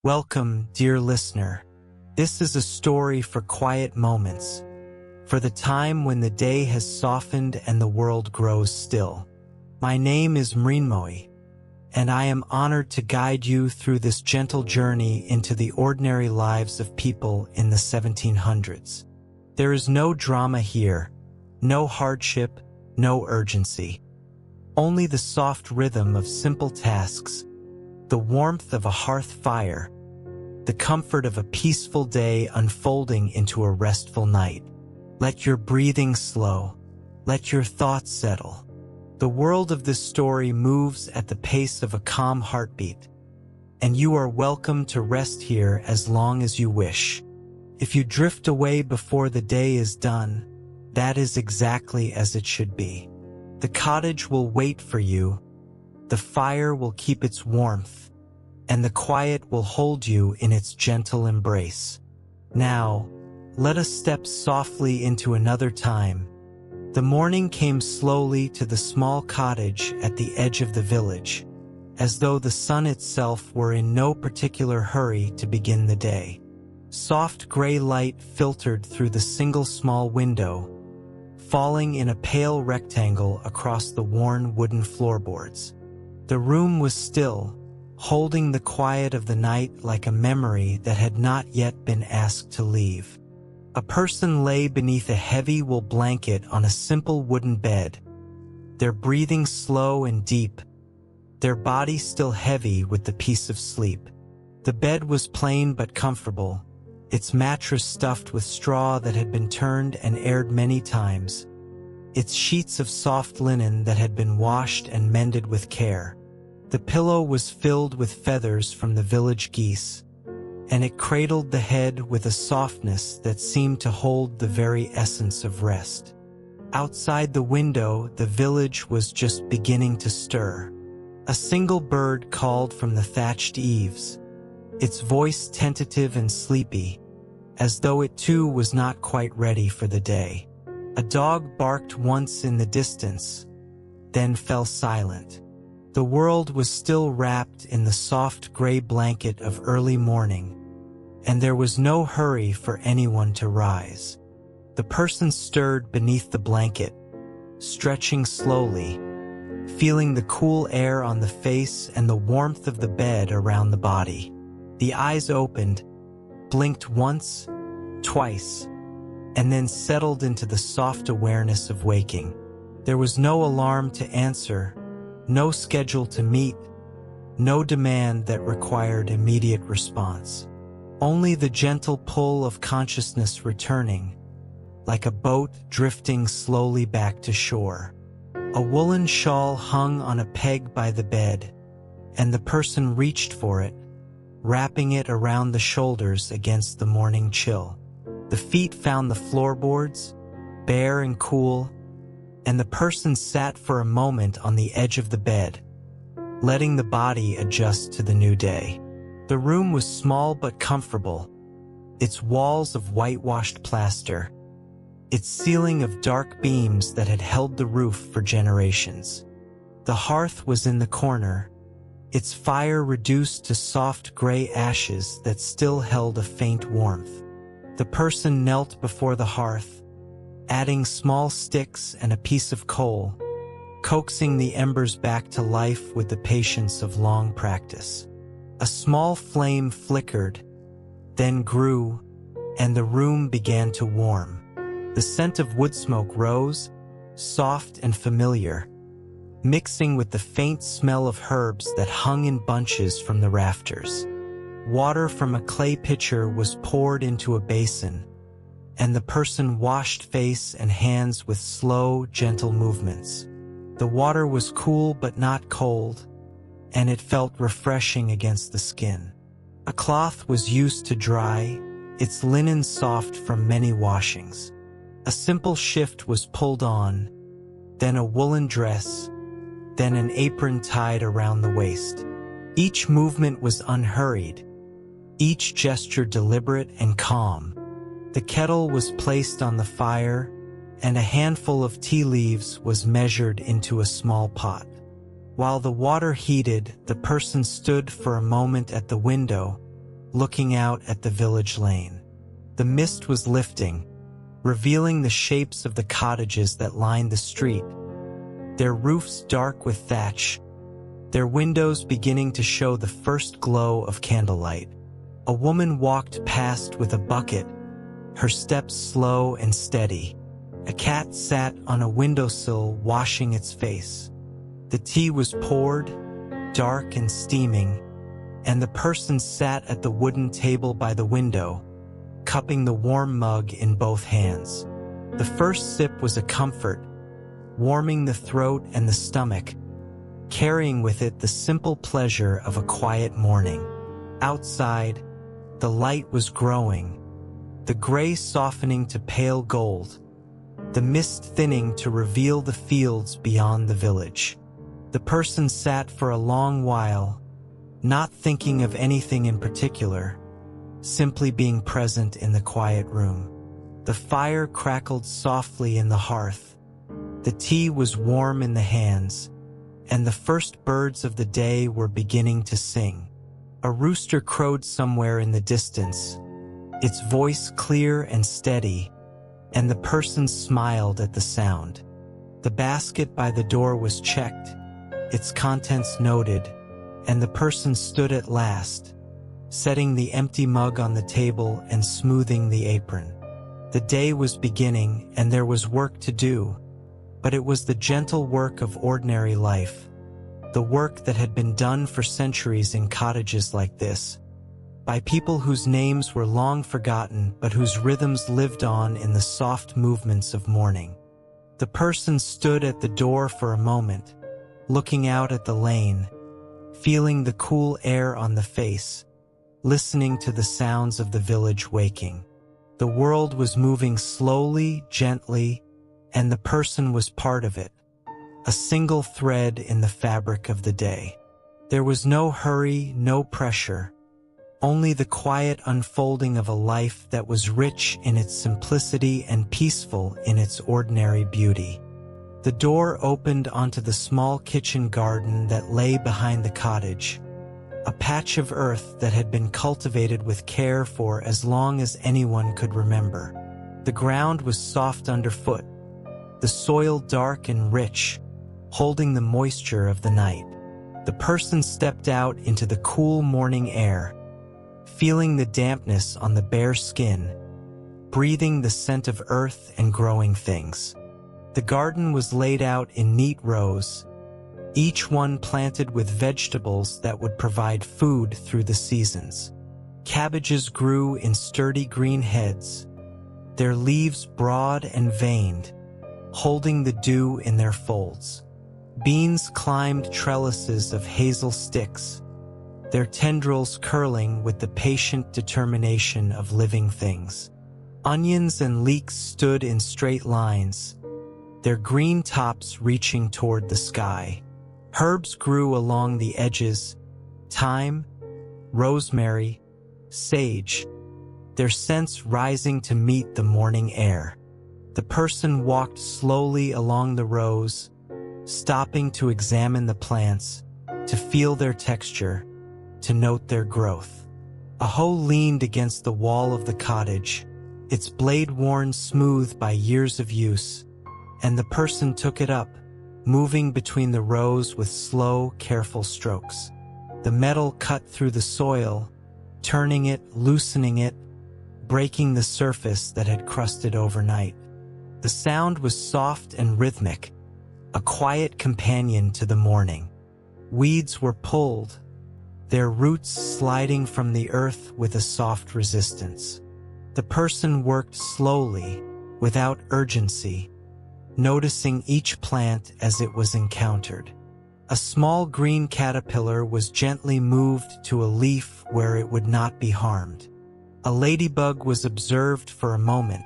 Welcome, dear listener. This is a story for quiet moments, for the time when the day has softened and the world grows still. My name is Mrinmoy, and I am honored to guide you through this gentle journey into the ordinary lives of people in the 1700s. There is no drama here, no hardship, no urgency. Only the soft rhythm of simple tasks, the warmth of a hearth fire, the comfort of a peaceful day unfolding into a restful night. Let your breathing slow. Let your thoughts settle. The world of this story moves at the pace of a calm heartbeat, and you are welcome to rest here as long as you wish. If you drift away before the day is done, that is exactly as it should be. The cottage will wait for you, the fire will keep its warmth, and the quiet will hold you in its gentle embrace. Now, let us step softly into another time. The morning came slowly to the small cottage at the edge of the village, as though the sun itself were in no particular hurry to begin the day. Soft gray light filtered through the single small window, falling in a pale rectangle across the worn wooden floorboards. The room was still, holding the quiet of the night like a memory that had not yet been asked to leave. A person lay beneath a heavy wool blanket on a simple wooden bed, their breathing slow and deep, their body still heavy with the peace of sleep. The bed was plain but comfortable, its mattress stuffed with straw that had been turned and aired many times, its sheets of soft linen that had been washed and mended with care. The pillow was filled with feathers from the village geese, and it cradled the head with a softness that seemed to hold the very essence of rest. Outside the window, the village was just beginning to stir. A single bird called from the thatched eaves, its voice tentative and sleepy, as though it too was not quite ready for the day. A dog barked once in the distance, then fell silent. The world was still wrapped in the soft gray blanket of early morning, and there was no hurry for anyone to rise. The person stirred beneath the blanket, stretching slowly, feeling the cool air on the face and the warmth of the bed around the body. The eyes opened, blinked once, twice, and then settled into the soft awareness of waking. There was no alarm to answer, no schedule to meet, no demand that required immediate response. Only the gentle pull of consciousness returning, like a boat drifting slowly back to shore. A woolen shawl hung on a peg by the bed, and the person reached for it, wrapping it around the shoulders against the morning chill. The feet found the floorboards, bare and cool, and the person sat for a moment on the edge of the bed, letting the body adjust to the new day. The room was small but comfortable, its walls of whitewashed plaster, its ceiling of dark beams that had held the roof for generations. The hearth was in the corner, its fire reduced to soft gray ashes that still held a faint warmth. The person knelt before the hearth, adding small sticks and a piece of coal, coaxing the embers back to life with the patience of long practice. A small flame flickered, then grew, and the room began to warm. The scent of wood smoke rose, soft and familiar, mixing with the faint smell of herbs that hung in bunches from the rafters. Water from a clay pitcher was poured into a basin, and the person washed face and hands with slow, gentle movements. The water was cool but not cold, and it felt refreshing against the skin. A cloth was used to dry, its linen soft from many washings. A simple shift was pulled on, then a woolen dress, then an apron tied around the waist. Each movement was unhurried, each gesture deliberate and calm. The kettle was placed on the fire, and a handful of tea leaves was measured into a small pot. While the water heated, the person stood for a moment at the window, looking out at the village lane. The mist was lifting, revealing the shapes of the cottages that lined the street, their roofs dark with thatch, their windows beginning to show the first glow of candlelight. A woman walked past with a bucket, her steps slow and steady. A cat sat on a windowsill washing its face. The tea was poured, dark and steaming, and the person sat at the wooden table by the window, cupping the warm mug in both hands. The first sip was a comfort, warming the throat and the stomach, carrying with it the simple pleasure of a quiet morning. Outside, the light was growing, the gray softening to pale gold, the mist thinning to reveal the fields beyond the village. The person sat for a long while, not thinking of anything in particular, simply being present in the quiet room. The fire crackled softly in the hearth, the tea was warm in the hands, and the first birds of the day were beginning to sing. A rooster crowed somewhere in the distance, its voice clear and steady, and the person smiled at the sound. The basket by the door was checked, its contents noted, and the person stood at last, setting the empty mug on the table and smoothing the apron. The day was beginning and there was work to do, but it was the gentle work of ordinary life, the work that had been done for centuries in cottages like this, by people whose names were long forgotten but whose rhythms lived on in the soft movements of morning. The person stood at the door for a moment, looking out at the lane, feeling the cool air on the face, listening to the sounds of the village waking. The world was moving slowly, gently, and the person was part of it, a single thread in the fabric of the day. There was no hurry, no pressure, only the quiet unfolding of a life that was rich in its simplicity and peaceful in its ordinary beauty. The door opened onto the small kitchen garden that lay behind the cottage, a patch of earth that had been cultivated with care for as long as anyone could remember. The ground was soft underfoot, the soil dark and rich, holding the moisture of the night. The person stepped out into the cool morning air, feeling the dampness on the bare skin, breathing the scent of earth and growing things. The garden was laid out in neat rows, each one planted with vegetables that would provide food through the seasons. Cabbages grew in sturdy green heads, their leaves broad and veined, holding the dew in their folds. Beans climbed trellises of hazel sticks, their tendrils curling with the patient determination of living things. Onions and leeks stood in straight lines, their green tops reaching toward the sky. Herbs grew along the edges, thyme, rosemary, sage, their scents rising to meet the morning air. The person walked slowly along the rows, stopping to examine the plants, to feel their texture, to note their growth. A hoe leaned against the wall of the cottage, its blade worn smooth by years of use, and the person took it up, moving between the rows with slow, careful strokes. The metal cut through the soil, turning it, loosening it, breaking the surface that had crusted overnight. The sound was soft and rhythmic, a quiet companion to the morning. Weeds were pulled, their roots sliding from the earth with a soft resistance. The person worked slowly, without urgency, noticing each plant as it was encountered. A small green caterpillar was gently moved to a leaf where it would not be harmed. A ladybug was observed for a moment,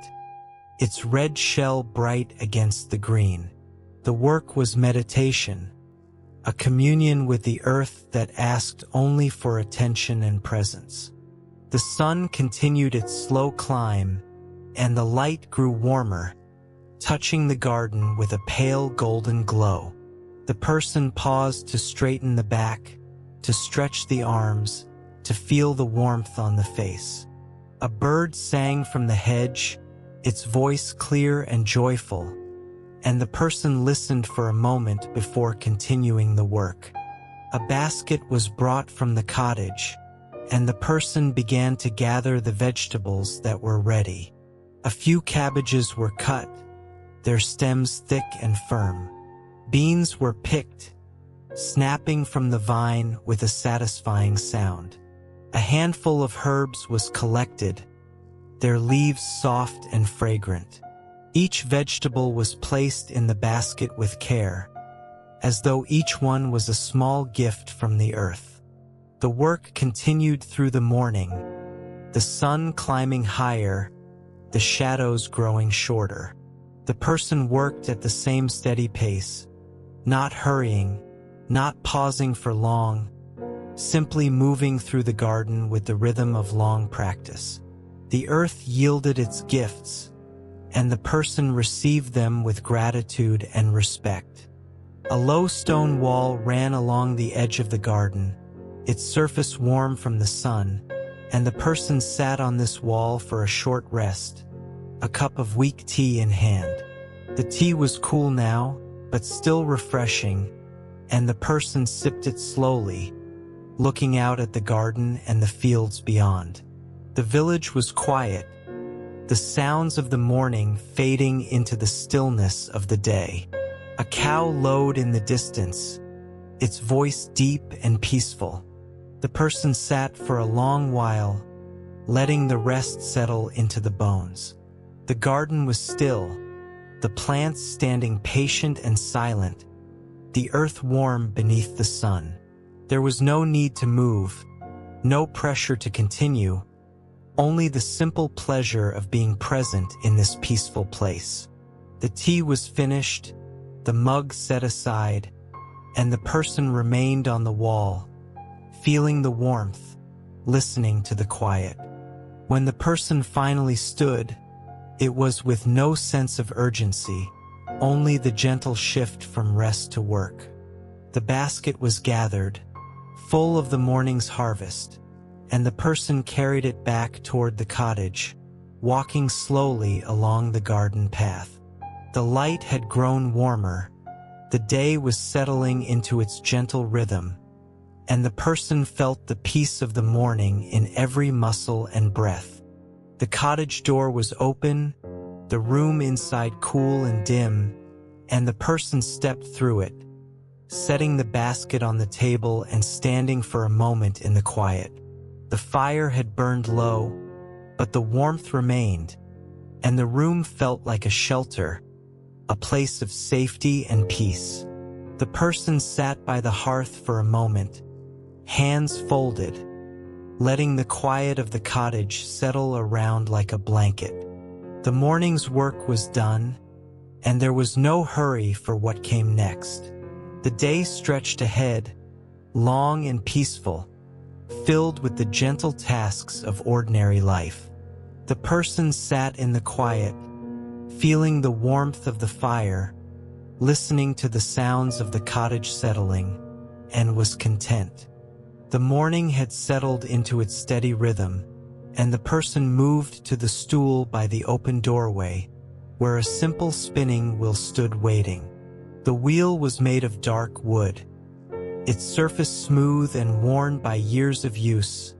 its red shell bright against the green. The work was meditation, a communion with the earth that asked only for attention and presence. The sun continued its slow climb, and the light grew warmer, touching the garden with a pale golden glow. The person paused to straighten the back, to stretch the arms, to feel the warmth on the face. A bird sang from the hedge, its voice clear and joyful, and the person listened for a moment before continuing the work. A basket was brought from the cottage, and the person began to gather the vegetables that were ready. A few cabbages were cut, their stems thick and firm. Beans were picked, snapping from the vine with a satisfying sound. A handful of herbs was collected, their leaves soft and fragrant. Each vegetable was placed in the basket with care, as though each one was a small gift from the earth. The work continued through the morning, the sun climbing higher, the shadows growing shorter. The person worked at the same steady pace, not hurrying, not pausing for long, simply moving through the garden with the rhythm of long practice. The earth yielded its gifts, and the person received them with gratitude and respect. A low stone wall ran along the edge of the garden, its surface warm from the sun, and the person sat on this wall for a short rest, a cup of weak tea in hand. The tea was cool now, but still refreshing, and the person sipped it slowly, looking out at the garden and the fields beyond. The village was quiet, the sounds of the morning fading into the stillness of the day. A cow lowed in the distance, its voice deep and peaceful. The person sat for a long while, letting the rest settle into the bones. The garden was still, the plants standing patient and silent, the earth warm beneath the sun. There was no need to move, no pressure to continue, only the simple pleasure of being present in this peaceful place. The tea was finished, the mug set aside, and the person remained on the wall, feeling the warmth, listening to the quiet. When the person finally stood, it was with no sense of urgency, only the gentle shift from rest to work. The basket was gathered, full of the morning's harvest, and the person carried it back toward the cottage, walking slowly along the garden path. The light had grown warmer, the day was settling into its gentle rhythm, and the person felt the peace of the morning in every muscle and breath. The cottage door was open, the room inside cool and dim, and the person stepped through it, setting the basket on the table and standing for a moment in the quiet. The fire had burned low, but the warmth remained, and the room felt like a shelter, a place of safety and peace. The person sat by the hearth for a moment, hands folded, letting the quiet of the cottage settle around like a blanket. The morning's work was done, and there was no hurry for what came next. The day stretched ahead, long and peaceful, filled with the gentle tasks of ordinary life. The person sat in the quiet, feeling the warmth of the fire, listening to the sounds of the cottage settling, and was content. The morning had settled into its steady rhythm, and the person moved to the stool by the open doorway, where a simple spinning wheel stood waiting. The wheel was made of dark wood, its surface smooth and worn by years of use,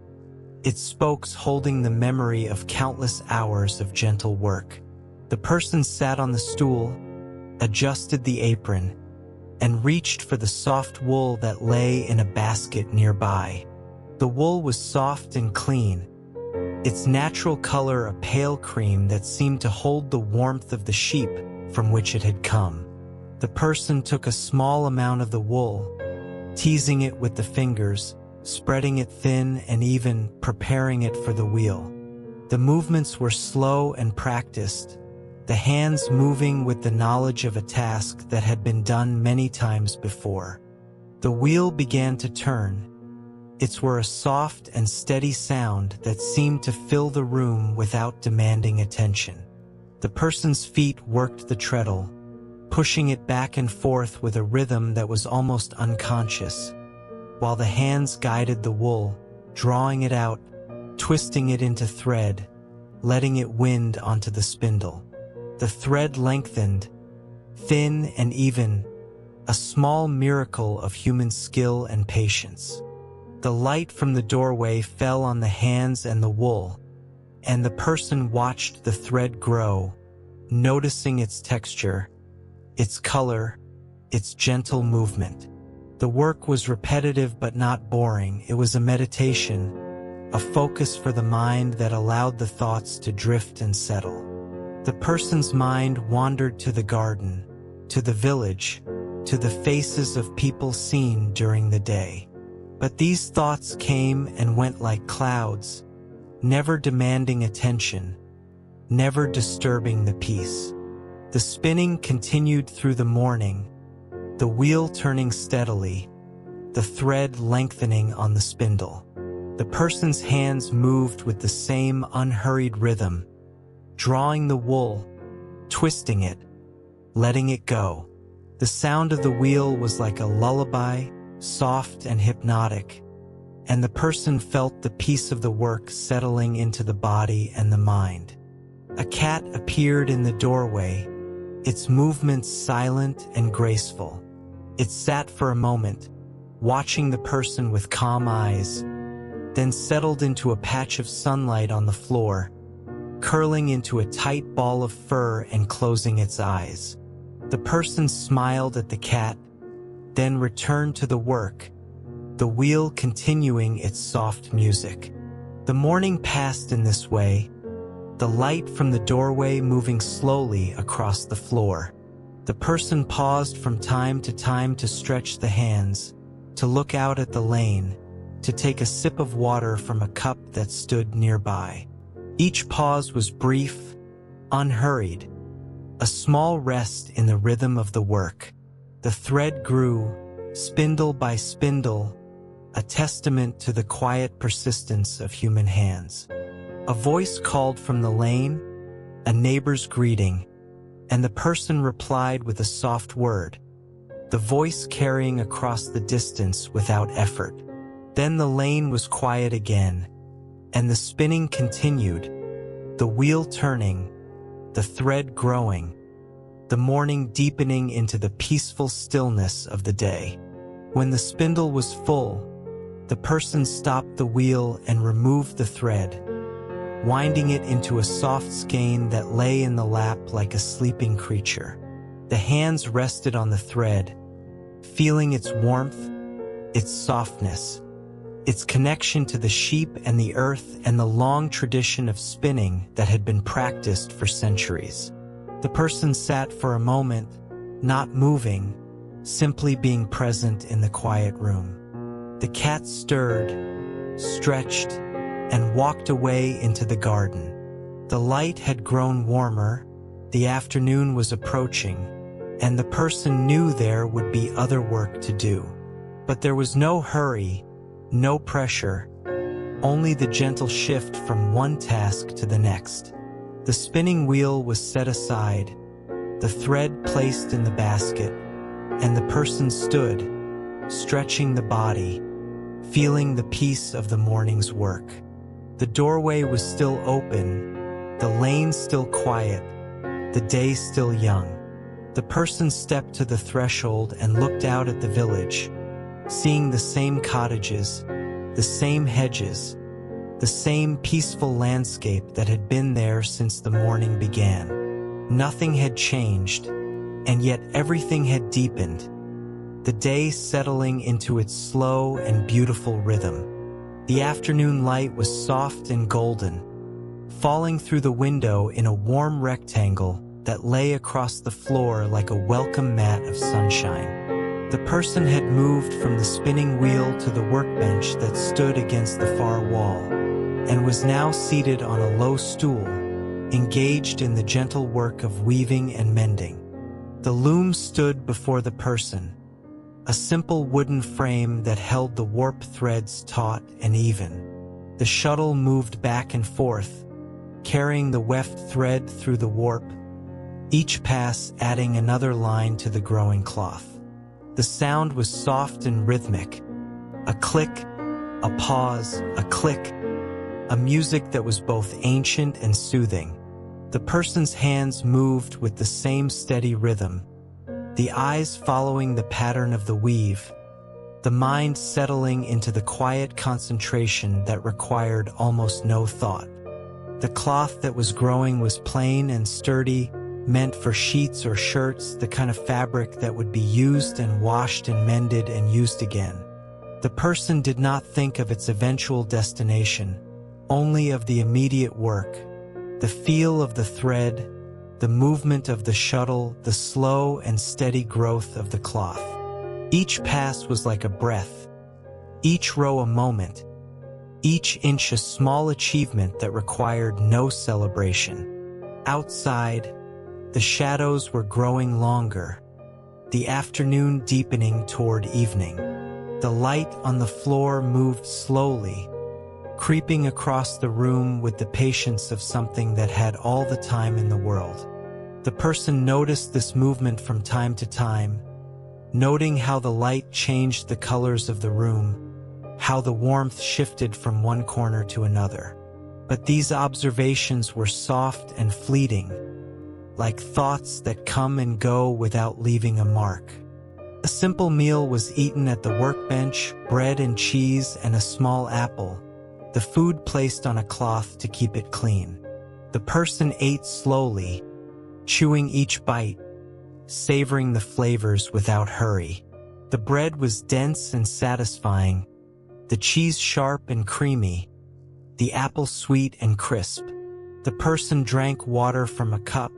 its spokes holding the memory of countless hours of gentle work. The person sat on the stool, adjusted the apron, and reached for the soft wool that lay in a basket nearby. The wool was soft and clean, its natural color a pale cream that seemed to hold the warmth of the sheep from which it had come. The person took a small amount of the wool, teasing it with the fingers, spreading it thin and even, preparing it for the wheel. The movements were slow and practiced, the hands moving with the knowledge of a task that had been done many times before. The wheel began to turn. Its were a soft and steady sound that seemed to fill the room without demanding attention. The person's feet worked the treadle, pushing it back and forth with a rhythm that was almost unconscious, while the hands guided the wool, drawing it out, twisting it into thread, letting it wind onto the spindle. The thread lengthened, thin and even, a small miracle of human skill and patience. The light from the doorway fell on the hands and the wool, and the person watched the thread grow, noticing its texture, its color, its gentle movement. The work was repetitive but not boring. It was a meditation, a focus for the mind that allowed the thoughts to drift and settle. The person's mind wandered to the garden, to the village, to the faces of people seen during the day. But these thoughts came and went like clouds, never demanding attention, never disturbing the peace. The spinning continued through the morning, the wheel turning steadily, the thread lengthening on the spindle. The person's hands moved with the same unhurried rhythm, drawing the wool, twisting it, letting it go. The sound of the wheel was like a lullaby, soft and hypnotic, and the person felt the peace of the work settling into the body and the mind. A cat appeared in the doorway, its movements silent and graceful. It sat for a moment, watching the person with calm eyes, then settled into a patch of sunlight on the floor, curling into a tight ball of fur and closing its eyes. The person smiled at the cat, then returned to the work, the wheel continuing its soft music. The morning passed in this way, the light from the doorway moving slowly across the floor. The person paused from time to stretch the hands, to look out at the lane, to take a sip of water from a cup that stood nearby. Each pause was brief, unhurried, a small rest in the rhythm of the work. The thread grew, spindle by spindle, a testament to the quiet persistence of human hands. A voice called from the lane, a neighbor's greeting, and the person replied with a soft word, the voice carrying across the distance without effort. Then the lane was quiet again, and the spinning continued, the wheel turning, the thread growing, the morning deepening into the peaceful stillness of the day. When the spindle was full, the person stopped the wheel and removed the thread, winding it into a soft skein that lay in the lap like a sleeping creature. The hands rested on the thread, feeling its warmth, its softness, its connection to the sheep and the earth and the long tradition of spinning that had been practiced for centuries. The person sat for a moment, not moving, simply being present in the quiet room. The cat stirred, stretched, and walked away into the garden. The light had grown warmer, the afternoon was approaching, and the person knew there would be other work to do. But there was no hurry, no pressure, only the gentle shift from one task to the next. The spinning wheel was set aside, the thread placed in the basket, and the person stood, stretching the body, feeling the peace of the morning's work. The doorway was still open, the lane still quiet, the day still young. The person stepped to the threshold and looked out at the village, seeing the same cottages, the same hedges, the same peaceful landscape that had been there since the morning began. Nothing had changed, and yet everything had deepened, the day settling into its slow and beautiful rhythm. The afternoon light was soft and golden, falling through the window in a warm rectangle that lay across the floor like a welcome mat of sunshine. The person had moved from the spinning wheel to the workbench that stood against the far wall, and was now seated on a low stool, engaged in the gentle work of weaving and mending. The loom stood before the person, a simple wooden frame that held the warp threads taut and even. The shuttle moved back and forth, carrying the weft thread through the warp, each pass adding another line to the growing cloth. The sound was soft and rhythmic, a click, A pause, a click, a music that was both ancient and soothing. The person's hands moved with the same steady rhythm, the eyes following the pattern of the weave, the mind settling into the quiet concentration that required almost no thought. The cloth that was growing was plain and sturdy, meant for sheets or shirts, the kind of fabric that would be used and washed and mended and used again. The person did not think of its eventual destination, only of the immediate work, the feel of the thread, the movement of the shuttle, the slow and steady growth of the cloth. Each pass was like a breath, each row a moment, each inch a small achievement that required no celebration. Outside, the shadows were growing longer, the afternoon deepening toward evening. The light on the floor moved slowly, creeping across the room with the patience of something that had all the time in the world. The person noticed this movement from time to time, noting how the light changed the colors of the room, how the warmth shifted from one corner to another. But these observations were soft and fleeting, like thoughts that come and go without leaving a mark. A simple meal was eaten at the workbench, bread and cheese and a small apple, the food placed on a cloth to keep it clean. The person ate slowly, chewing each bite, savoring the flavors without hurry. The bread was dense and satisfying, the cheese sharp and creamy, the apple sweet and crisp. The person drank water from a cup,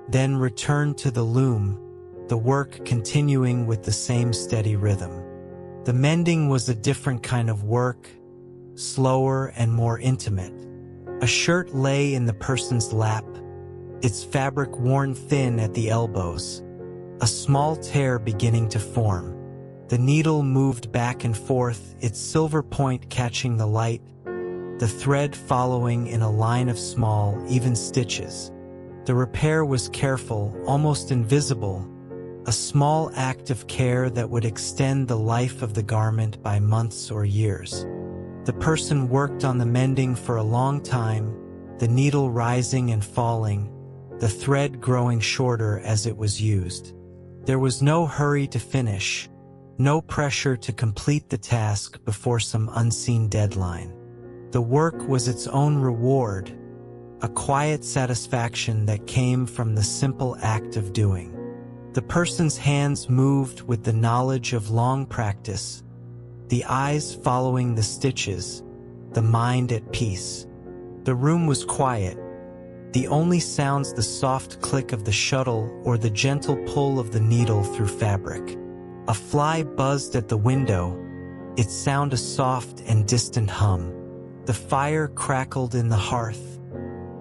then returned to the loom, the work continuing with the same steady rhythm. The mending was a different kind of work, slower and more intimate. A shirt lay in the person's lap, its fabric worn thin at the elbows, a small tear beginning to form. The needle moved back and forth, its silver point catching the light, the thread following in a line of small, even stitches. The repair was careful, almost invisible, a small act of care that would extend the life of the garment by months or years. The person worked on the mending for a long time, the needle rising and falling, the thread growing shorter as it was used. There was no hurry to finish, no pressure to complete the task before some unseen deadline. The work was its own reward, a quiet satisfaction that came from the simple act of doing. The person's hands moved with the knowledge of long practice, the eyes following the stitches, the mind at peace. The room was quiet, the only sounds the soft click of the shuttle or the gentle pull of the needle through fabric. A fly buzzed at the window, its sound a soft and distant hum. The fire crackled in the hearth,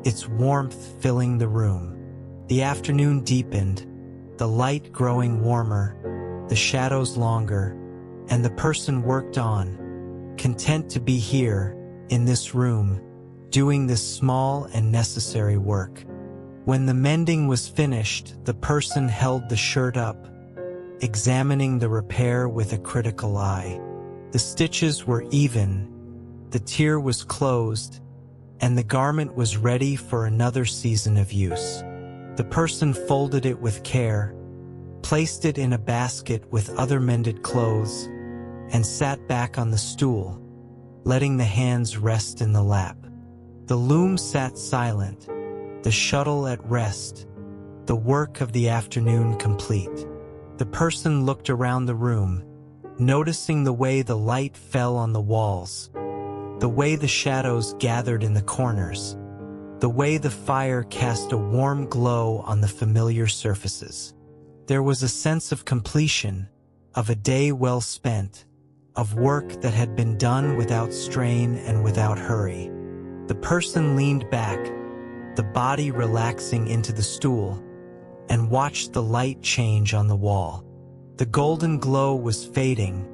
its warmth filling the room. The afternoon deepened, the light growing warmer, the shadows longer, and the person worked on, content to be here, in this room, doing this small and necessary work. When the mending was finished, the person held the shirt up, examining the repair with a critical eye. The stitches were even, the tear was closed, and the garment was ready for another season of use. The person folded it with care, placed it in a basket with other mended clothes, and sat back on the stool, letting the hands rest in the lap. The loom sat silent, the shuttle at rest, the work of the afternoon complete. The person looked around the room, noticing the way the light fell on the walls, the way the shadows gathered in the corners, the way the fire cast a warm glow on the familiar surfaces. There was a sense of completion, of a day well spent, of work that had been done without strain and without hurry. The person leaned back, the body relaxing into the stool, and watched the light change on the wall. The golden glow was fading,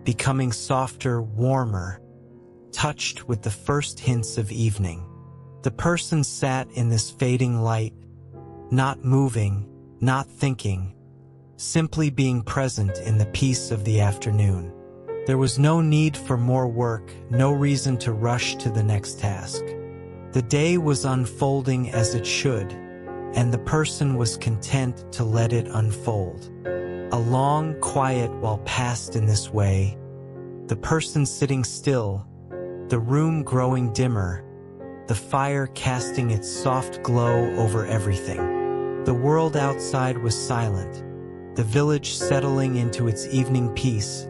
becoming softer, warmer, touched with the first hints of evening. The person sat in this fading light, not moving, not thinking, simply being present in the peace of the afternoon. There was no need for more work, no reason to rush to the next task. The day was unfolding as it should, and the person was content to let it unfold. A long, quiet while passed in this way, the person sitting still, the room growing dimmer, the fire casting its soft glow over everything. The world outside was silent, the village settling into its evening peace,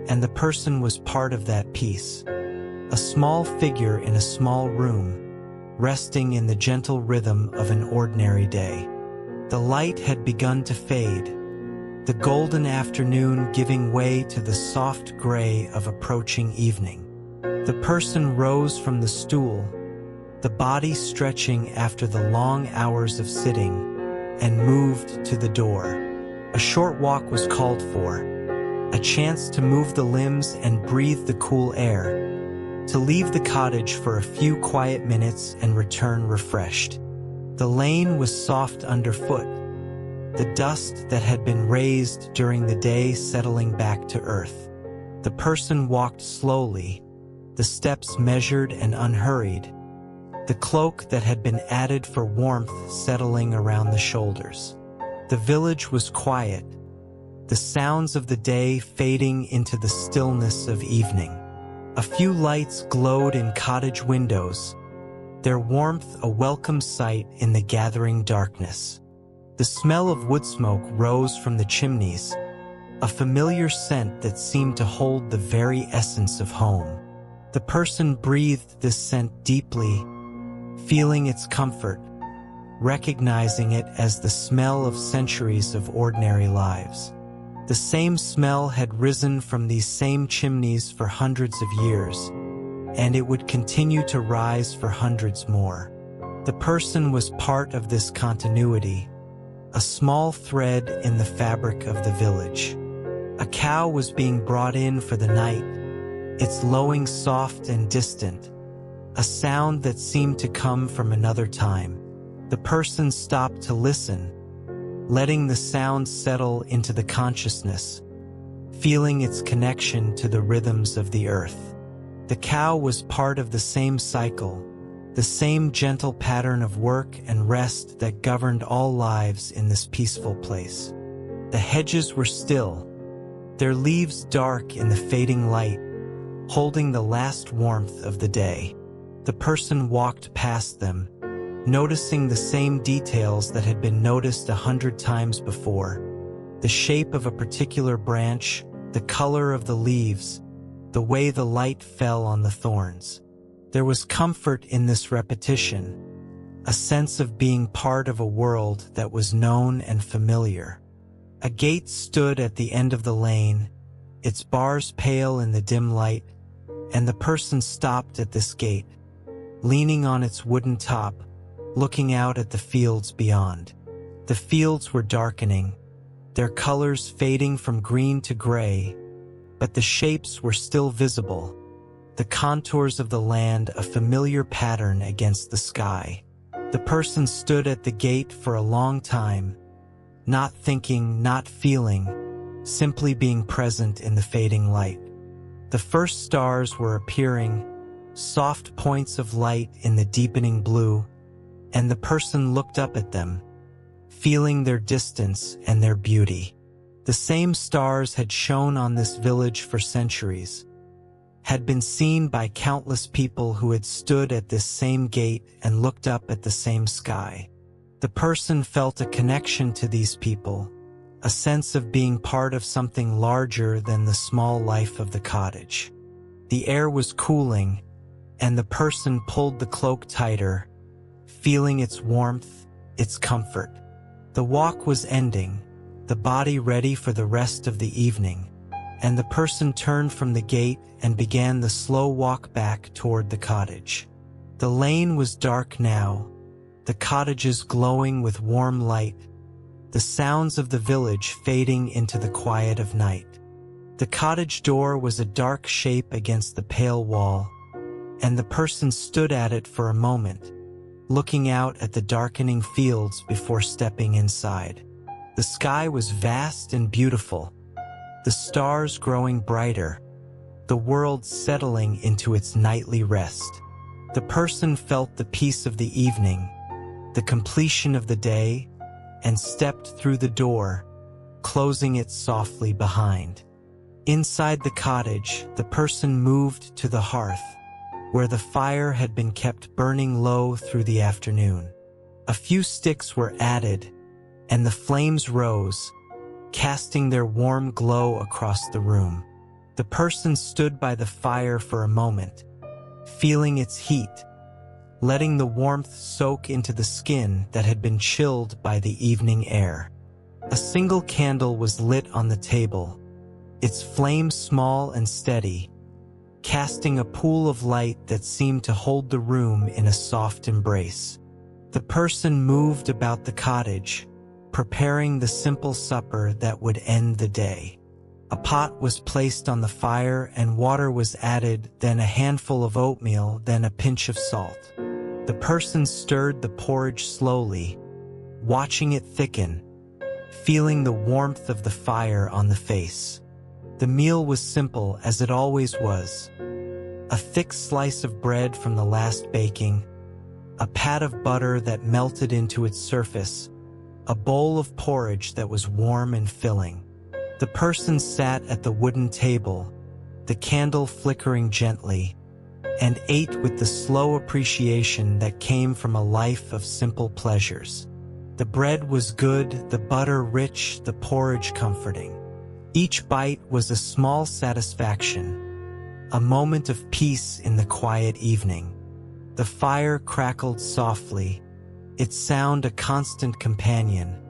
and the person was part of that peace. A small figure in a small room, resting in the gentle rhythm of an ordinary day. The light had begun to fade, the golden afternoon giving way to the soft gray of approaching evening. The person rose from the stool, the body stretching after the long hours of sitting, and moved to the door. A short walk was called for, a chance to move the limbs and breathe the cool air, to leave the cottage for a few quiet minutes and return refreshed. The lane was soft underfoot, the dust that had been raised during the day settling back to earth. The person walked slowly, the steps measured and unhurried, the cloak that had been added for warmth settling around the shoulders. The village was quiet, the sounds of the day fading into the stillness of evening. A few lights glowed in cottage windows, their warmth a welcome sight in the gathering darkness. The smell of wood smoke rose from the chimneys, a familiar scent that seemed to hold the very essence of home. The person breathed this scent deeply, feeling its comfort, recognizing it as the smell of centuries of ordinary lives. The same smell had risen from these same chimneys for hundreds of years, and it would continue to rise for hundreds more. The person was part of this continuity, a small thread in the fabric of the village. A cow was being brought in for the night, its lowing soft and distant, a sound that seemed to come from another time. The person stopped to listen, letting the sound settle into the consciousness, feeling its connection to the rhythms of the earth. The cow was part of the same cycle, the same gentle pattern of work and rest that governed all lives in this peaceful place. The hedges were still, their leaves dark in the fading light, holding the last warmth of the day. The person walked past them, noticing the same details that had been noticed 100 times before. The shape of a particular branch, the color of the leaves, the way the light fell on the thorns. There was comfort in this repetition, a sense of being part of a world that was known and familiar. A gate stood at the end of the lane, its bars pale in the dim light, and the person stopped at this gate, leaning on its wooden top, looking out at the fields beyond. The fields were darkening, their colors fading from green to gray, but the shapes were still visible, the contours of the land a familiar pattern against the sky. The person stood at the gate for a long time, not thinking, not feeling, simply being present in the fading light. The first stars were appearing, soft points of light in the deepening blue, and the person looked up at them, feeling their distance and their beauty. The same stars had shone on this village for centuries, had been seen by countless people who had stood at this same gate and looked up at the same sky. The person felt a connection to these people, a sense of being part of something larger than the small life of the cottage. The air was cooling, and the person pulled the cloak tighter, feeling its warmth, its comfort. The walk was ending, the body ready for the rest of the evening, and the person turned from the gate and began the slow walk back toward the cottage. The lane was dark now, the cottages glowing with warm light, the sounds of the village fading into the quiet of night. The cottage door was a dark shape against the pale wall, and the person stood at it for a moment, looking out at the darkening fields before stepping inside. The sky was vast and beautiful, the stars growing brighter, the world settling into its nightly rest. The person felt the peace of the evening, the completion of the day, and stepped through the door, closing it softly behind. Inside the cottage, the person moved to the hearth, where the fire had been kept burning low through the afternoon. A few sticks were added, and the flames rose, casting their warm glow across the room. The person stood by the fire for a moment, feeling its heat, letting the warmth soak into the skin that had been chilled by the evening air. A single candle was lit on the table, its flame small and steady, casting a pool of light that seemed to hold the room in a soft embrace. The person moved about the cottage, preparing the simple supper that would end the day. A pot was placed on the fire and water was added, then a handful of oatmeal, then a pinch of salt. The person stirred the porridge slowly, watching it thicken, feeling the warmth of the fire on the face. The meal was simple, as it always was. A thick slice of bread from the last baking, a pat of butter that melted into its surface, a bowl of porridge that was warm and filling. The person sat at the wooden table, the candle flickering gently, and ate with the slow appreciation that came from a life of simple pleasures. The bread was good, the butter rich, the porridge comforting. Each bite was a small satisfaction, a moment of peace in the quiet evening. The fire crackled softly, its sound a constant companion,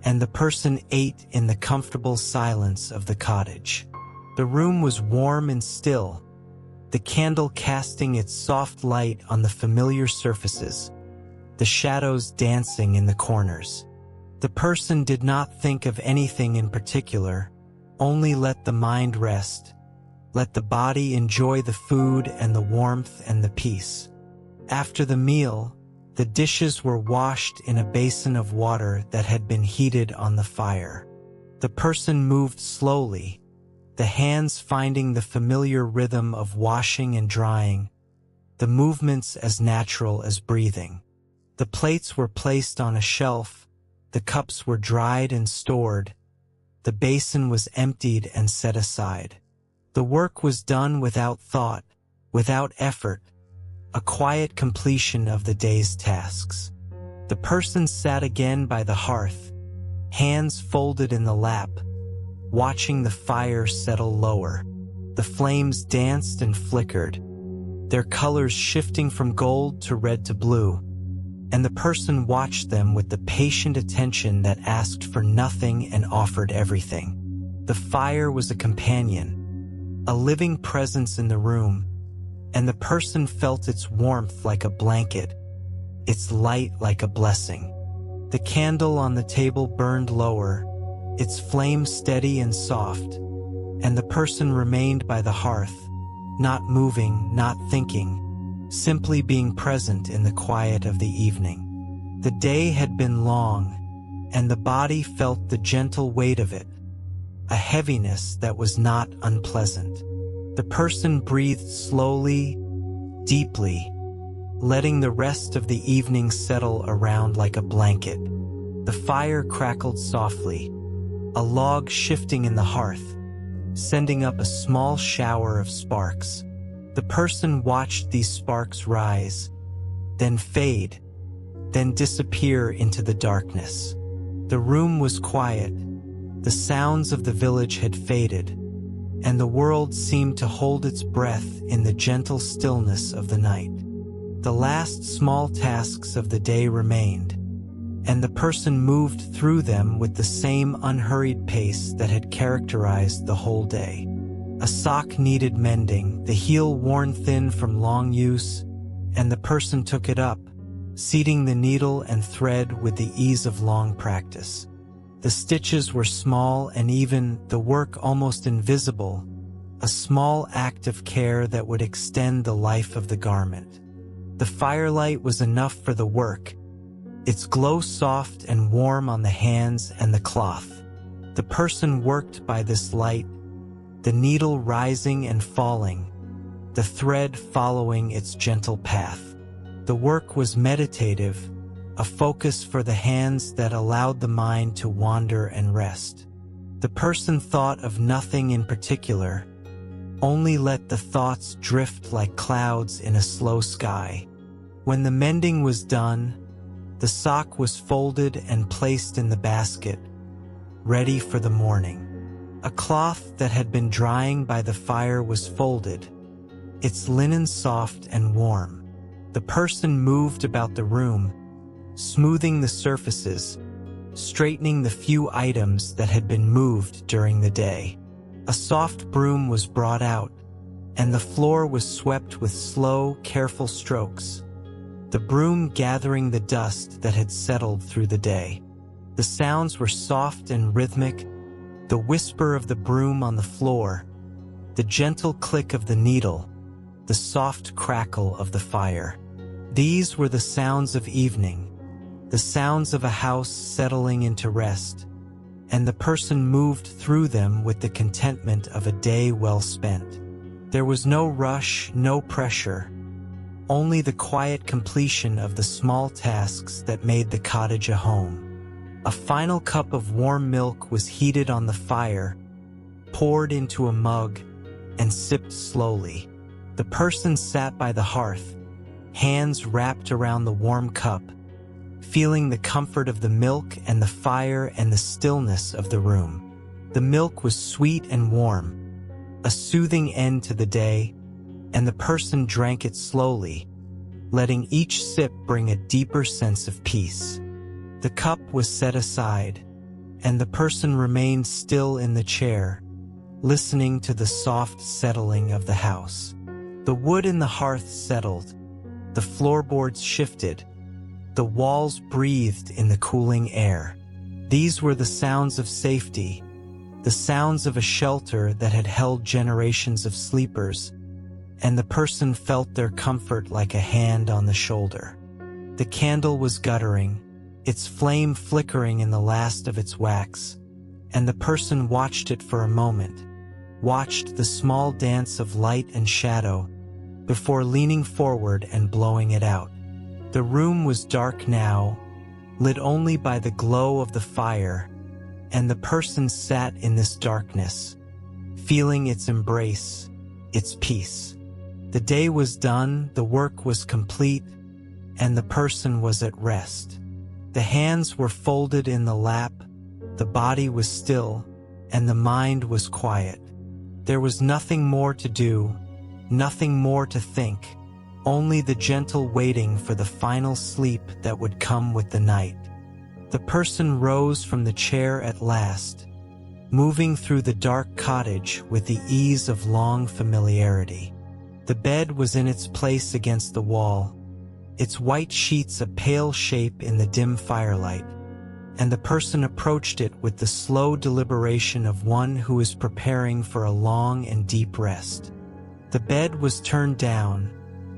and the person ate in the comfortable silence of the cottage. The room was warm and still, the candle casting its soft light on the familiar surfaces, the shadows dancing in the corners. The person did not think of anything in particular, only let the mind rest, let the body enjoy the food and the warmth and the peace. After the meal, the dishes were washed in a basin of water that had been heated on the fire. The person moved slowly, the hands finding the familiar rhythm of washing and drying, the movements as natural as breathing. The plates were placed on a shelf, the cups were dried and stored, the basin was emptied and set aside. The work was done without thought, without effort, a quiet completion of the day's tasks. The person sat again by the hearth, hands folded in the lap, watching the fire settle lower. The flames danced and flickered, their colors shifting from gold to red to blue, and the person watched them with the patient attention that asked for nothing and offered everything. The fire was a companion, a living presence in the room, and the person felt its warmth like a blanket, its light like a blessing. The candle on the table burned lower, its flame steady and soft, and the person remained by the hearth, not moving, not thinking, simply being present in the quiet of the evening. The day had been long, and the body felt the gentle weight of it, a heaviness that was not unpleasant. The person breathed slowly, deeply, letting the rest of the evening settle around like a blanket. The fire crackled softly, a log shifting in the hearth, sending up a small shower of sparks. The person watched these sparks rise, then fade, then disappear into the darkness. The room was quiet, the sounds of the village had faded, and the world seemed to hold its breath in the gentle stillness of the night. The last small tasks of the day remained, and the person moved through them with the same unhurried pace that had characterized the whole day. A sock needed mending, the heel worn thin from long use, and the person took it up, seating the needle and thread with the ease of long practice. The stitches were small and even, the work almost invisible, a small act of care that would extend the life of the garment. The firelight was enough for the work, its glow soft and warm on the hands and the cloth. The person worked by this light, the needle rising and falling, the thread following its gentle path. The work was meditative, a focus for the hands that allowed the mind to wander and rest. The person thought of nothing in particular, only let the thoughts drift like clouds in a slow sky. When the mending was done, the sock was folded and placed in the basket, ready for the morning. A cloth that had been drying by the fire was folded, its linen soft and warm. The person moved about the room, smoothing the surfaces, straightening the few items that had been moved during the day. A soft broom was brought out, and the floor was swept with slow, careful strokes, the broom gathering the dust that had settled through the day. The sounds were soft and rhythmic, the whisper of the broom on the floor, the gentle click of the needle, the soft crackle of the fire. These were the sounds of evening, the sounds of a house settling into rest, and the person moved through them with the contentment of a day well spent. There was no rush, no pressure, only the quiet completion of the small tasks that made the cottage a home. A final cup of warm milk was heated on the fire, poured into a mug, and sipped slowly. The person sat by the hearth, hands wrapped around the warm cup, feeling the comfort of the milk and the fire and the stillness of the room. The milk was sweet and warm, a soothing end to the day, and the person drank it slowly, letting each sip bring a deeper sense of peace. The cup was set aside, and the person remained still in the chair, listening to the soft settling of the house. The wood in the hearth settled, the floorboards shifted, the walls breathed in the cooling air. These were the sounds of safety, the sounds of a shelter that had held generations of sleepers, and the person felt their comfort like a hand on the shoulder. The candle was guttering, its flame flickering in the last of its wax, and the person watched it for a moment, watched the small dance of light and shadow, before leaning forward and blowing it out. The room was dark now, lit only by the glow of the fire, and the person sat in this darkness, feeling its embrace, its peace. The day was done, the work was complete, and the person was at rest. The hands were folded in the lap, the body was still, and the mind was quiet. There was nothing more to do, nothing more to think, only the gentle waiting for the final sleep that would come with the night. The person rose from the chair at last, moving through the dark cottage with the ease of long familiarity. The bed was in its place against the wall, its white sheets a pale shape in the dim firelight, and the person approached it with the slow deliberation of one who is preparing for a long and deep rest. The bed was turned down,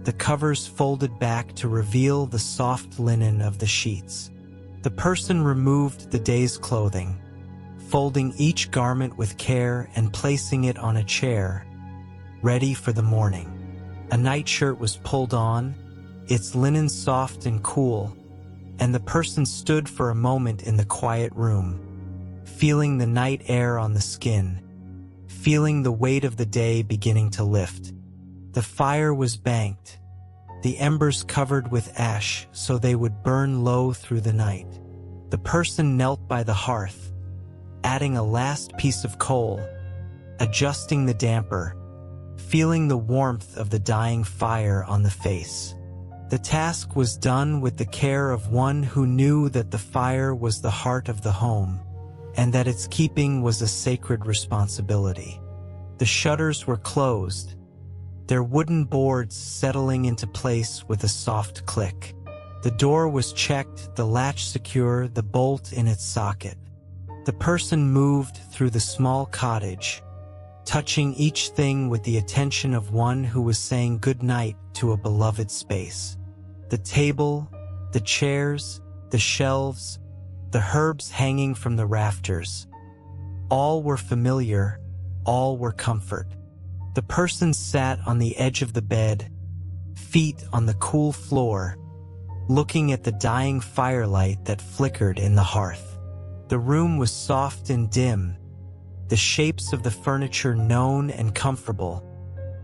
the covers folded back to reveal the soft linen of the sheets. The person removed the day's clothing, folding each garment with care and placing it on a chair, ready for the morning. A nightshirt was pulled on, its linen soft and cool, and the person stood for a moment in the quiet room, feeling the night air on the skin, feeling the weight of the day beginning to lift. The fire was banked, the embers covered with ash so they would burn low through the night. The person knelt by the hearth, adding a last piece of coal, adjusting the damper, feeling the warmth of the dying fire on the face. The task was done with the care of one who knew that the fire was the heart of the home, and that its keeping was a sacred responsibility. The shutters were closed, their wooden boards settling into place with a soft click. The door was checked, the latch secure, the bolt in its socket. The person moved through the small cottage, touching each thing with the attention of one who was saying good night to a beloved space. The table, the chairs, the shelves, the herbs hanging from the rafters, all were familiar, all were comfort. The person sat on the edge of the bed, feet on the cool floor, looking at the dying firelight that flickered in the hearth. The room was soft and dim, the shapes of the furniture known and comfortable,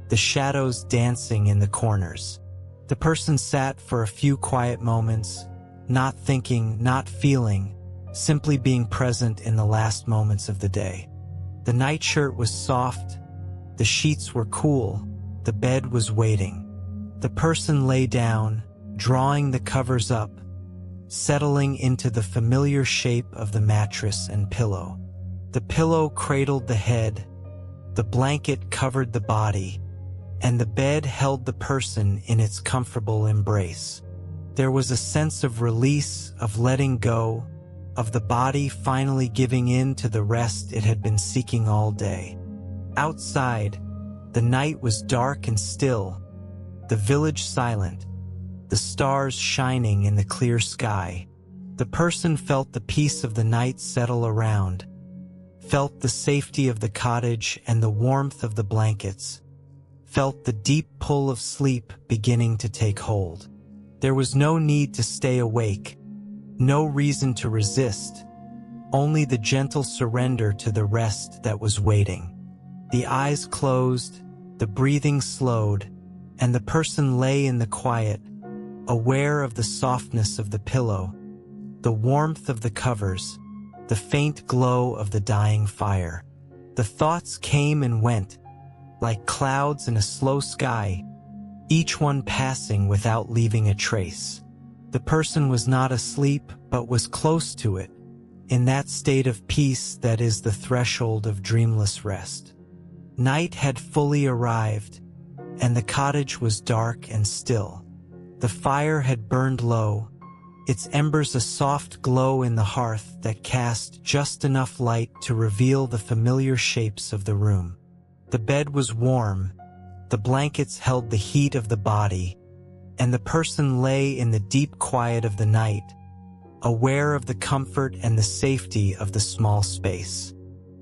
the shadows dancing in the corners. The person sat for a few quiet moments, not thinking, not feeling, simply being present in the last moments of the day. The nightshirt was soft, the sheets were cool, the bed was waiting. The person lay down, drawing the covers up, settling into the familiar shape of the mattress and pillow. The pillow cradled the head, the blanket covered the body, and the bed held the person in its comfortable embrace. There was a sense of release, of letting go, of the body finally giving in to the rest it had been seeking all day. Outside, the night was dark and still, the village silent, the stars shining in the clear sky. The person felt the peace of the night settle around, felt the safety of the cottage and the warmth of the blankets, felt the deep pull of sleep beginning to take hold. There was no need to stay awake, no reason to resist, only the gentle surrender to the rest that was waiting. The eyes closed, the breathing slowed, and the person lay in the quiet, aware of the softness of the pillow, the warmth of the covers, the faint glow of the dying fire. The thoughts came and went, like clouds in a slow sky, each one passing without leaving a trace. The person was not asleep, but was close to it, in that state of peace that is the threshold of dreamless rest. Night had fully arrived, and the cottage was dark and still. The fire had burned low, its embers a soft glow in the hearth that cast just enough light to reveal the familiar shapes of the room. The bed was warm, the blankets held the heat of the body, and the person lay in the deep quiet of the night, aware of the comfort and the safety of the small space.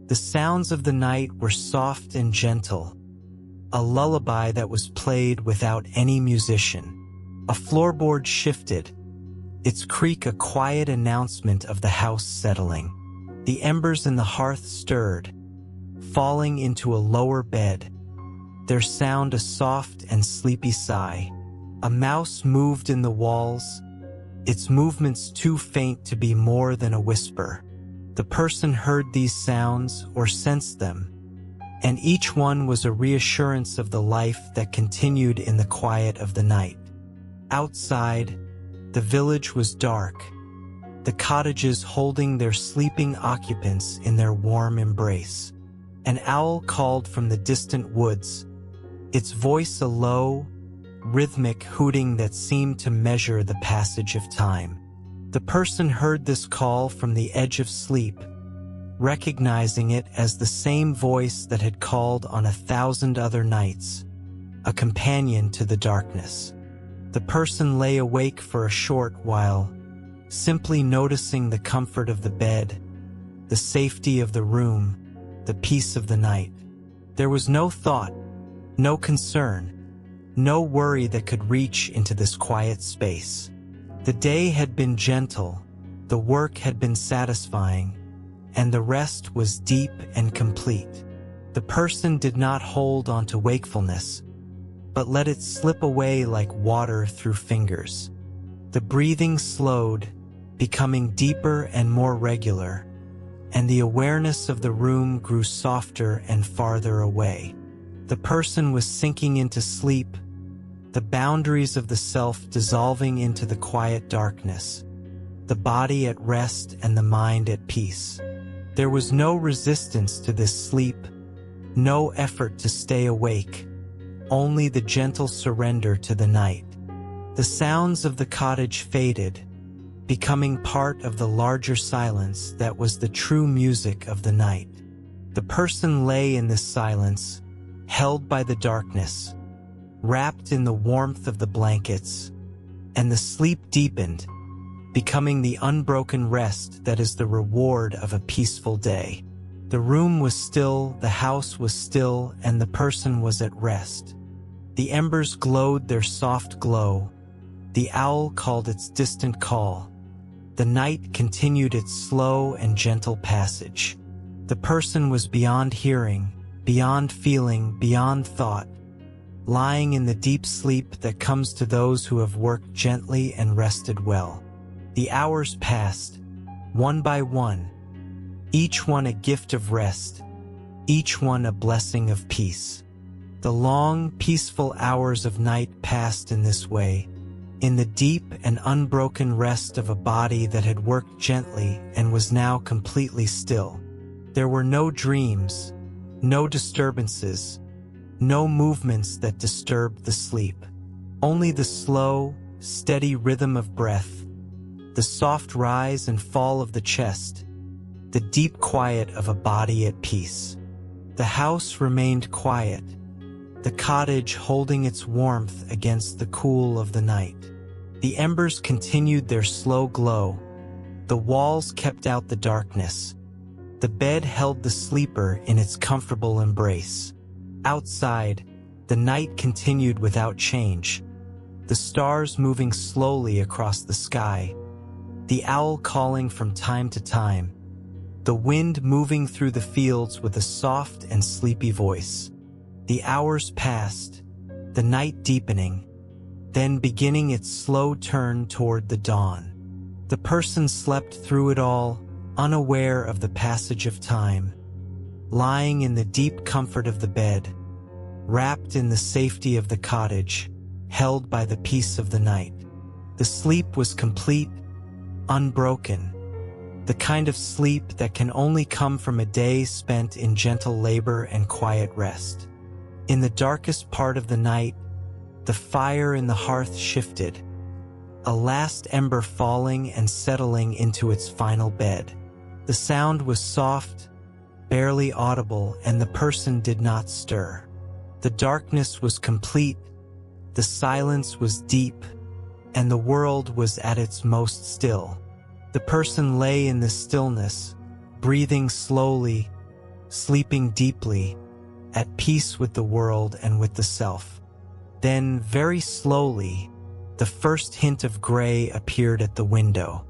The sounds of the night were soft and gentle, a lullaby that was played without any musician. A floorboard shifted, its creak a quiet announcement of the house settling. The embers in the hearth stirred, falling into a lower bed, their sound a soft and sleepy sigh. A mouse moved in the walls, its movements too faint to be more than a whisper. The person heard these sounds or sensed them, and each one was a reassurance of the life that continued in the quiet of the night. Outside, the village was dark, the cottages holding their sleeping occupants in their warm embrace. An owl called from the distant woods, its voice a low, rhythmic hooting that seemed to measure the passage of time. The person heard this call from the edge of sleep, recognizing it as the same voice that had called on 1,000 other nights, a companion to the darkness. The person lay awake for a short while, simply noticing the comfort of the bed, the safety of the room, the peace of the night. There was no thought, no concern, no worry that could reach into this quiet space. The day had been gentle, the work had been satisfying, and the rest was deep and complete. The person did not hold on to wakefulness, but let it slip away like water through fingers. The breathing slowed, becoming deeper and more regular, and the awareness of the room grew softer and farther away. The person was sinking into sleep, the boundaries of the self dissolving into the quiet darkness, the body at rest and the mind at peace. There was no resistance to this sleep, no effort to stay awake, only the gentle surrender to the night. The sounds of the cottage faded, becoming part of the larger silence that was the true music of the night. The person lay in this silence, held by the darkness, wrapped in the warmth of the blankets, and the sleep deepened, becoming the unbroken rest that is the reward of a peaceful day. The room was still, the house was still, and the person was at rest. The embers glowed their soft glow. The owl called its distant call. The night continued its slow and gentle passage. The person was beyond hearing, beyond feeling, beyond thought, lying in the deep sleep that comes to those who have worked gently and rested well. The hours passed, one by one, each one a gift of rest, each one a blessing of peace. The long, peaceful hours of night passed in this way, in the deep and unbroken rest of a body that had worked gently and was now completely still. There were no dreams, no disturbances, no movements that disturbed the sleep. Only the slow, steady rhythm of breath, the soft rise and fall of the chest, the deep quiet of a body at peace. The house remained quiet, the cottage holding its warmth against the cool of the night. The embers continued their slow glow. The walls kept out the darkness. The bed held the sleeper in its comfortable embrace. Outside, the night continued without change, the stars moving slowly across the sky, the owl calling from time to time, the wind moving through the fields with a soft and sleepy voice. The hours passed, the night deepening, then beginning its slow turn toward the dawn. The person slept through it all, unaware of the passage of time, lying in the deep comfort of the bed, wrapped in the safety of the cottage, held by the peace of the night. The sleep was complete, unbroken, the kind of sleep that can only come from a day spent in gentle labor and quiet rest. In the darkest part of the night, the fire in the hearth shifted, a last ember falling and settling into its final bed. The sound was soft, barely audible, and the person did not stir. The darkness was complete, the silence was deep, and the world was at its most still. The person lay in the stillness, breathing slowly, sleeping deeply, at peace with the world and with the self. Then, very slowly, the first hint of gray appeared at the window.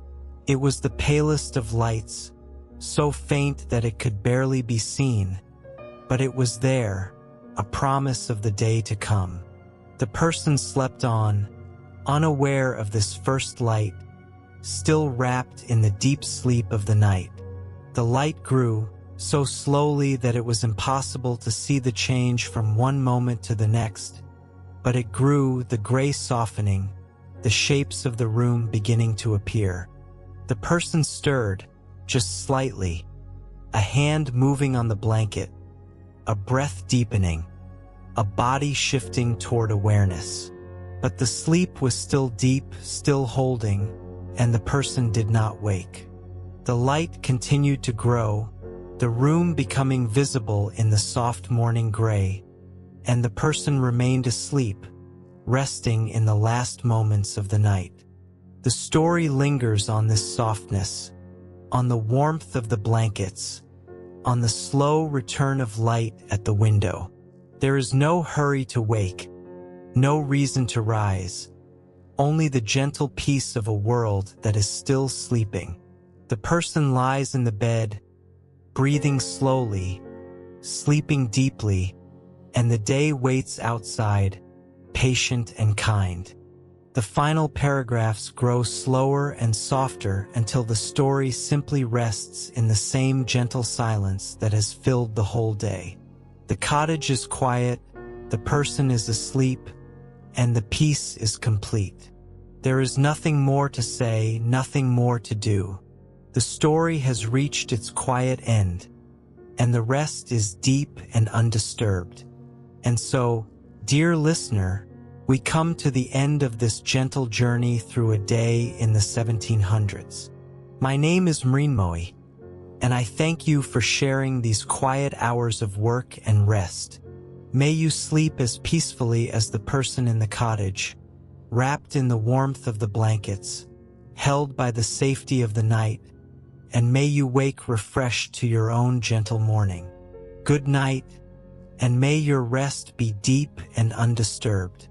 It was the palest of lights, so faint that it could barely be seen, but it was there, a promise of the day to come. The person slept on, unaware of this first light, still wrapped in the deep sleep of the night. The light grew, so slowly that it was impossible to see the change from one moment to the next, but it grew, the gray softening, the shapes of the room beginning to appear. The person stirred, just slightly, a hand moving on the blanket, a breath deepening, a body shifting toward awareness. But the sleep was still deep, still holding, and the person did not wake. The light continued to grow, the room becoming visible in the soft morning gray, and the person remained asleep, resting in the last moments of the night. The story lingers on this softness, on the warmth of the blankets, on the slow return of light at the window. There is no hurry to wake, no reason to rise, only the gentle peace of a world that is still sleeping. The person lies in the bed, breathing slowly, sleeping deeply, and the day waits outside, patient and kind. The final paragraphs grow slower and softer until the story simply rests in the same gentle silence that has filled the whole day. The cottage is quiet, the person is asleep, and the peace is complete. There is nothing more to say, nothing more to do. The story has reached its quiet end, and the rest is deep and undisturbed. And so, dear listener, we come to the end of this gentle journey through a day in the 1700s. My name is Mrinmoy, and I thank you for sharing these quiet hours of work and rest. May you sleep as peacefully as the person in the cottage, wrapped in the warmth of the blankets, held by the safety of the night, and may you wake refreshed to your own gentle morning. Good night, and may your rest be deep and undisturbed.